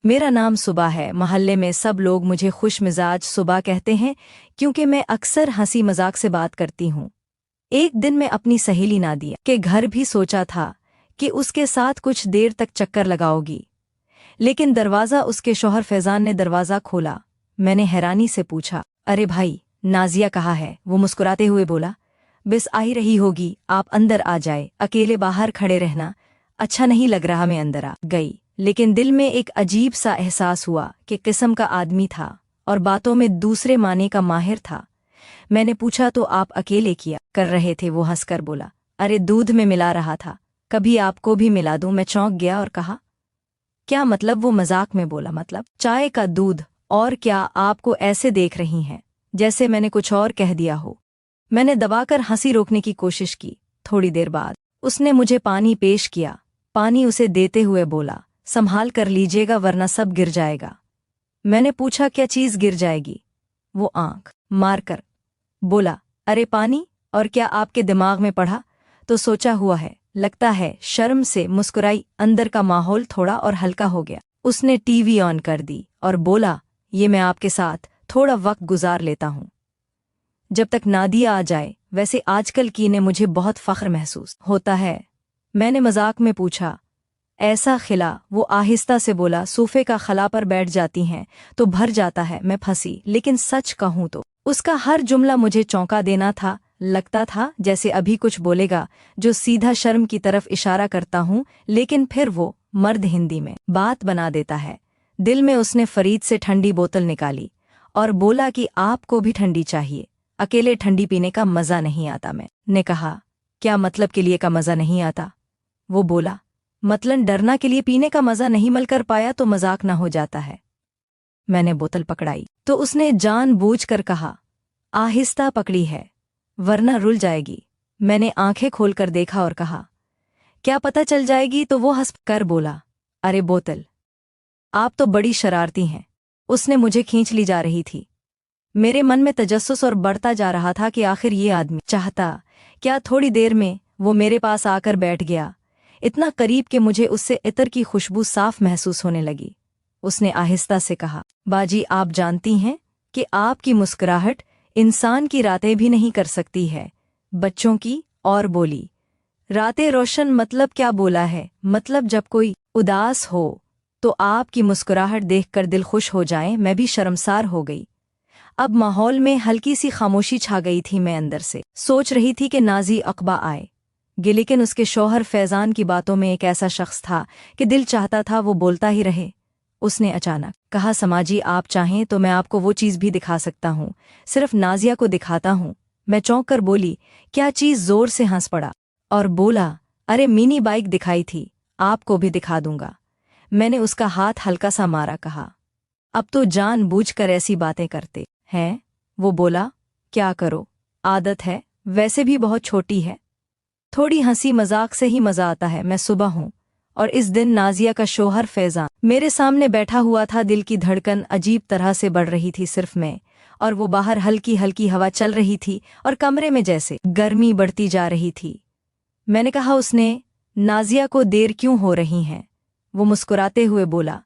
मेरा नाम सुबह है। मोहल्ले में सब लोग मुझे खुश मिजाज सुबह कहते हैं क्योंकि मैं अक्सर हंसी मजाक से बात करती हूँ। एक दिन मैं अपनी सहेली नादिया के घर भी सोचा था कि उसके साथ कुछ देर तक चक्कर लगाओगी, लेकिन दरवाज़ा उसके शौहर फैज़ान ने दरवाज़ा खोला। मैंने हैरानी से पूछा, अरे भाई, नाजिया कहाँ है? वो मुस्कुराते हुए बोला, बस आ ही रही होगी, आप अंदर आ जाए, अकेले बाहर खड़े रहना अच्छा नहीं लग रहा। मैं अंदर आ गई, लेकिन दिल में एक अजीब सा एहसास हुआ कि किस्म का आदमी था और बातों में दूसरे माने का माहिर था। मैंने पूछा, तो आप अकेले किया कर रहे थे? वो हंसकर बोला, अरे दूध में मिला रहा था, कभी आपको भी मिला दूं? मैं चौंक गया और कहा, क्या मतलब? वो मजाक में बोला, मतलब चाय का दूध? और क्या आपको ऐसे देख रही हैं जैसे मैंने कुछ और कह दिया हो? मैंने दबाकर हंसी रोकने की कोशिश की। थोड़ी देर बाद उसने मुझे पानी पेश किया। पानी उसे देते हुए बोला, संभाल कर लीजिएगा वरना सब गिर जाएगा। मैंने पूछा, क्या चीज़ गिर जाएगी? वो आंख मारकर बोला, अरे पानी। और क्या आपके दिमाग में पढ़ा? तो सोचा हुआ है, लगता है। शर्म से मुस्कुराई। अंदर का माहौल थोड़ा और हल्का हो गया। उसने टीवी ऑन कर दी और बोला, ये मैं आपके साथ थोड़ा वक्त गुजार लेता हूँ जब तक नादिया आ जाए। वैसे आजकल की ने मुझे बहुत फख्र महसूस होता है। मैंने मजाक में पूछा, ऐसा खिला? वो आहिस्ता से बोला, सोफे का खला पर बैठ जाती हैं तो भर जाता है। मैं फंसी, लेकिन सच कहूँ तो उसका हर जुमला मुझे चौंका देना था। लगता था जैसे अभी कुछ बोलेगा जो सीधा शर्म की तरफ इशारा करता हूँ, लेकिन फिर वो मर्द हिंदी में बात बना देता है। दिल में उसने फरीद से ठंडी बोतल निकाली और बोला कि आपको भी ठंडी चाहिए, अकेले ठंडी पीने का मज़ा नहीं आता। मैंने कहा, क्या मतलब के लिए का मज़ा नहीं आता? वो बोला, मतलन डरना के लिए पीने का मज़ा नहीं मल कर पाया तो मजाक ना हो जाता है। मैंने बोतल पकड़ाई तो उसने जानबूझकर कहा, आहिस्ता पकड़ी है वरना रुल जाएगी। मैंने आंखें खोलकर देखा और कहा, क्या पता चल जाएगी? तो वो हंस कर बोला, अरे बोतल, आप तो बड़ी शरारती हैं। उसने मुझे खींच ली जा रही थी। मेरे मन में तजस्सुस और बढ़ता जा रहा था कि आखिर ये आदमी चाहता क्या। थोड़ी देर में वो मेरे पास आकर बैठ गया, इतना करीब कि मुझे उससे इतर की खुशबू साफ महसूस होने लगी। उसने आहिस्ता से कहा, बाजी, आप जानती हैं कि आपकी मुस्कुराहट इंसान की रातें भी नहीं कर सकती है, बच्चों की। और बोली, रातें रोशन? मतलब क्या बोला है? मतलब जब कोई उदास हो तो आपकी मुस्कुराहट देखकर दिल खुश हो जाए। मैं भी शर्मसार हो गई। अब माहौल में हल्की सी खामोशी छा गई थी। मैं अंदर से सोच रही थी कि नाजी अकबा आएगी, लेकिन उसके शौहर फैज़ान की बातों में एक ऐसा शख्स था कि दिल चाहता था वो बोलता ही रहे। उसने अचानक कहा, समाजी, आप चाहें तो मैं आपको वो चीज़ भी दिखा सकता हूँ, सिर्फ नाजिया को दिखाता हूँ। मैं चौंक कर बोली, क्या चीज़? जोर से हंस पड़ा और बोला, अरे मिनी बाइक दिखाई थी, आपको भी दिखा दूंगा। मैंने उसका हाथ हल्का सा मारा, कहा, अब तो जानबूझकर ऐसी बातें करते हैं। वो बोला, क्या करो, आदत है, वैसे भी बहुत छोटी है, थोड़ी हंसी मजाक से ही मजा आता है। मैं सुबह हूँ और इस दिन नाजिया का शौहर फैज़ान मेरे सामने बैठा हुआ था। दिल की धड़कन अजीब तरह से बढ़ रही थी, सिर्फ मैं और वो। बाहर हल्की हल्की हवा चल रही थी और कमरे में जैसे गर्मी बढ़ती जा रही थी। मैंने कहा, उसने नाजिया को देर क्यों हो रही हैं? वो मुस्कुराते हुए बोला,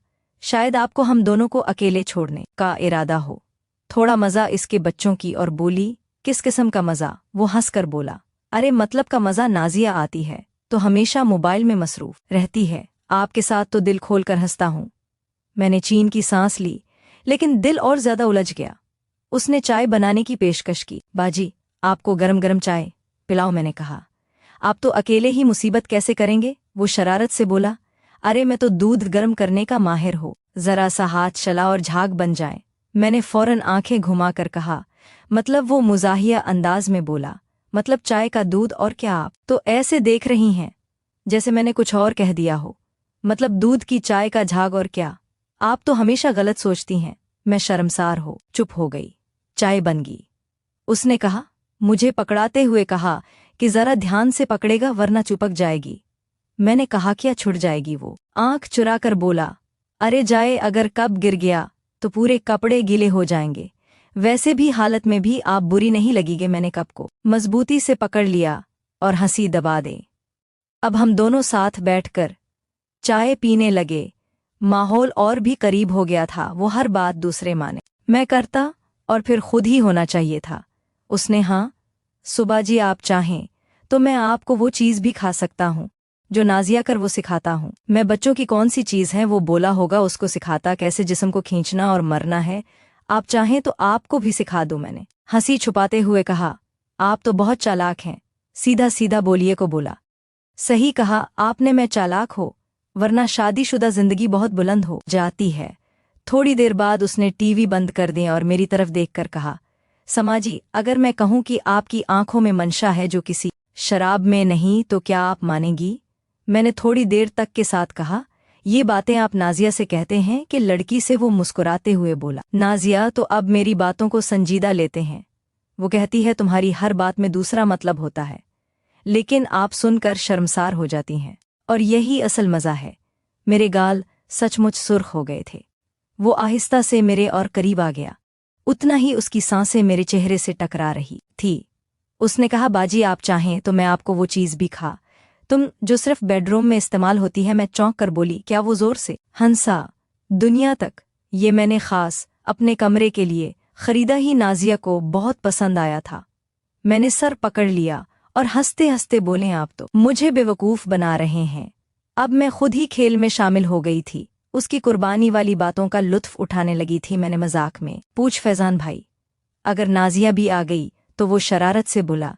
शायद आपको हम दोनों को अकेले छोड़ने का इरादा हो, थोड़ा मज़ा इसके बच्चों की। और बोली, किस किस्म का मज़ा? वो हंसकर बोला, अरे मतलब का मज़ा। नाजिया आती है तो हमेशा मोबाइल में मसरूफ रहती है, आपके साथ तो दिल खोल कर हंसता हूँ। मैंने चीन की सांस ली, लेकिन दिल और ज्यादा उलझ गया। उसने चाय बनाने की पेशकश की। बाजी, आपको गरम गरम चाय पिलाओ? मैंने कहा, आप तो अकेले ही मुसीबत कैसे करेंगे? वो शरारत से बोला, अरे मैं तो दूध गर्म करने का माहिर हो, जरा सा हाथ चला और झाग बन जाए। मैंने फौरन आंखें घुमाकर कहा, मतलब? वो मुजाहिया अंदाज में बोला, मतलब चाय का दूध? और क्या आप तो ऐसे देख रही हैं जैसे मैंने कुछ और कह दिया हो? मतलब दूध की चाय का झाग? और क्या आप तो हमेशा गलत सोचती हैं। मैं शर्मसार हो चुप हो गई। चाय बन गई। उसने कहा, मुझे पकड़ाते हुए कहा कि जरा ध्यान से पकड़ेगा वरना चिपक जाएगी। मैंने कहा, क्या छुट जाएगी? वो आंख चुराकर बोला, अरे जाए, अगर कब गिर गया तो पूरे कपड़े गीले हो जाएंगे, वैसे भी हालत में भी आप बुरी नहीं लगीगे। मैंने कप को मजबूती से पकड़ लिया और हंसी दबा दे। अब हम दोनों साथ बैठकर चाय पीने लगे। माहौल और भी करीब हो गया था। वो हर बात दूसरे माने मैं करता और फिर खुद ही होना चाहिए था। उसने हाँ सुबह जी आप चाहें तो मैं आपको वो चीज़ भी खा सकता हूँ जो नाजिया कर वो सिखाता हूँ। मैं बच्चों की कौन सी चीज़ है वो बोला होगा, उसको सिखाता कैसे जिस्म को खींचना और मरना है। आप चाहें तो आपको भी सिखा दूं। मैंने हंसी छुपाते हुए कहा, आप तो बहुत चालाक हैं। सीधा सीधा बोलिए को बोला। सही कहा आपने, मैं चालाक हो वरना शादीशुदा जिंदगी बहुत बुलंद हो जाती है। थोड़ी देर बाद उसने टीवी बंद कर दी और मेरी तरफ देखकर कहा, समाजी अगर मैं कहूं कि आपकी आंखों में मंशा है जो किसी शराब में नहीं तो क्या आप मानेंगी? मैंने थोड़ी देर तक के साथ कहा, ये बातें आप नाजिया से कहते हैं कि लड़की से वो मुस्कुराते हुए बोला। नाजिया तो अब मेरी बातों को संजीदा लेते हैं। वो कहती है तुम्हारी हर बात में दूसरा मतलब होता है, लेकिन आप सुनकर शर्मसार हो जाती हैं और यही असल मज़ा है। मेरे गाल सचमुच सुर्ख हो गए थे। वो आहिस्ता से मेरे और करीब आ गया। उतना ही उसकी सांसें मेरे चेहरे से टकरा रही थी। उसने कहा, बाजी आप चाहें तो मैं आपको वो चीज़ भी खा तुम जो सिर्फ बेडरूम में इस्तेमाल होती है। मैं चौंक कर बोली, क्या? वो जोर से हंसा। दुनिया तक ये मैंने खास अपने कमरे के लिए खरीदा ही नाजिया को बहुत पसंद आया था। मैंने सर पकड़ लिया और हंसते हंसते बोले, आप तो मुझे बेवकूफ़ बना रहे हैं। अब मैं खुद ही खेल में शामिल हो गई थी। उसकी कुर्बानी वाली बातों का लुत्फ उठाने लगी थी। मैंने मजाक में पूछ, फैजान भाई अगर नाजिया भी आ गई तो वो शरारत से बोला,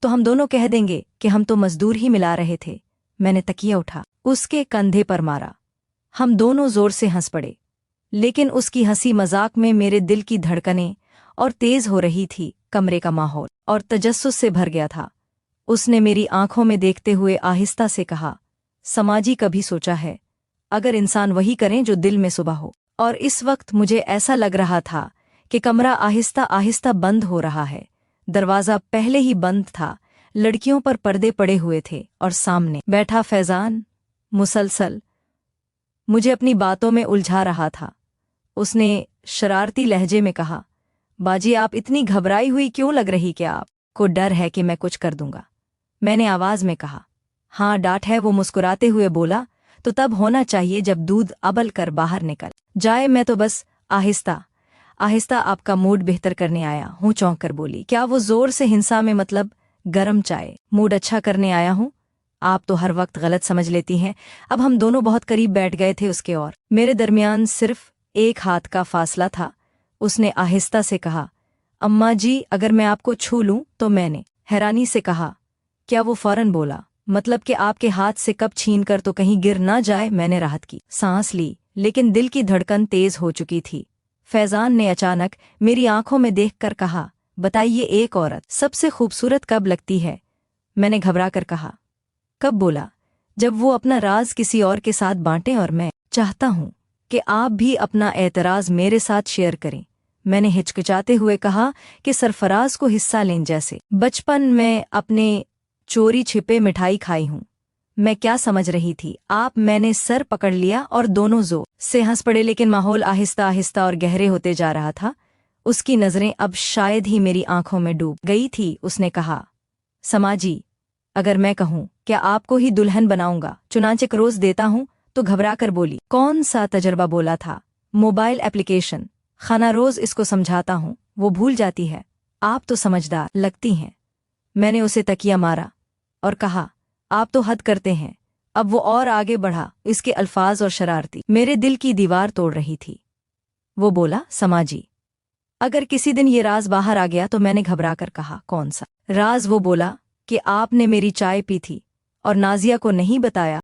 तो हम दोनों कह देंगे कि हम तो मजदूर ही मिला रहे थे। मैंने तकिया उठा उसके कंधे पर मारा। हम दोनों जोर से हंस पड़े, लेकिन उसकी हंसी मजाक में मेरे दिल की धड़कनें और तेज हो रही थी। कमरे का माहौल और तजस्सुस से भर गया था। उसने मेरी आंखों में देखते हुए आहिस्ता से कहा, समाजी कभी सोचा है अगर इंसान वही करें जो दिल में सुबह हो? और इस वक्त मुझे ऐसा लग रहा था कि कमरा आहिस्ता आहिस्ता बंद हो रहा है। दरवाज़ा पहले ही बंद था, लड़कियों पर पर्दे पड़े हुए थे और सामने बैठा फैजान मुसलसल मुझे अपनी बातों में उलझा रहा था। उसने शरारती लहजे में कहा, बाजी आप इतनी घबराई हुई क्यों लग रही? क्या आपको डर है कि मैं कुछ कर दूंगा? मैंने आवाज़ में कहा। हाँ डांट है। वो मुस्कुराते हुए बोला, तो तब होना चाहिए जब दूध अबल कर बाहर निकल जाए। मैं तो बस आहिस्ता आहिस्ता आपका मूड बेहतर करने आया हूँ। चौंक कर बोली, क्या? वो जोर से हिंसा में मतलब गरम चाय मूड अच्छा करने आया हूँ? आप तो हर वक्त गलत समझ लेती हैं। अब हम दोनों बहुत करीब बैठ गए थे। उसके और मेरे दरमियान सिर्फ एक हाथ का फासला था। उसने आहिस्ता से कहा, अम्मा जी अगर मैं आपको छू लूं तो? मैंने हैरानी से कहा, क्या? वो फौरन बोला, मतलब कि आपके हाथ से कब छीन कर तो कहीं गिर ना जाए। मैंने राहत की सांस ली, लेकिन दिल की धड़कन तेज हो चुकी थी। फैजान ने अचानक मेरी आंखों में देखकर कहा, बताइए एक औरत सबसे खूबसूरत कब लगती है? मैंने घबरा कर कहा, कब? बोला, जब वो अपना राज किसी और के साथ बांटे। और मैं चाहता हूँ कि आप भी अपना एतराज़ मेरे साथ शेयर करें। मैंने हिचकिचाते हुए कहा कि सरफराज को हिस्सा लें, जैसे बचपन में अपने चोरी छिपे मिठाई खाई हूँ। मैं क्या समझ रही थी आप? मैंने सर पकड़ लिया और दोनों जोर से हंस पड़े, लेकिन माहौल आहिस्ता आहिस्ता और गहरे होते जा रहा था। उसकी नज़रें अब शायद ही मेरी आंखों में डूब गई थी। उसने कहा, समाजी अगर मैं कहूँ क्या आपको ही दुल्हन बनाऊंगा, चुनांचे रोज देता हूँ? तो घबरा कर बोली, कौन सा तजर्बा? बोला था मोबाइल एप्लीकेशन। खाना रोज इसको समझाता हूँ, वो भूल जाती है। आप तो समझदार लगती हैं। मैंने उसे तकिया मारा और कहा, आप तो हद करते हैं। अब वो और आगे बढ़ा। इसके अल्फाज और शरारती मेरे दिल की दीवार तोड़ रही थी। वो बोला, समाजी अगर किसी दिन ये राज बाहर आ गया तो? मैंने घबरा कर कहा, कौन सा राज? वो बोला कि आपने मेरी चाय पी थी और नाजिया को नहीं बताया।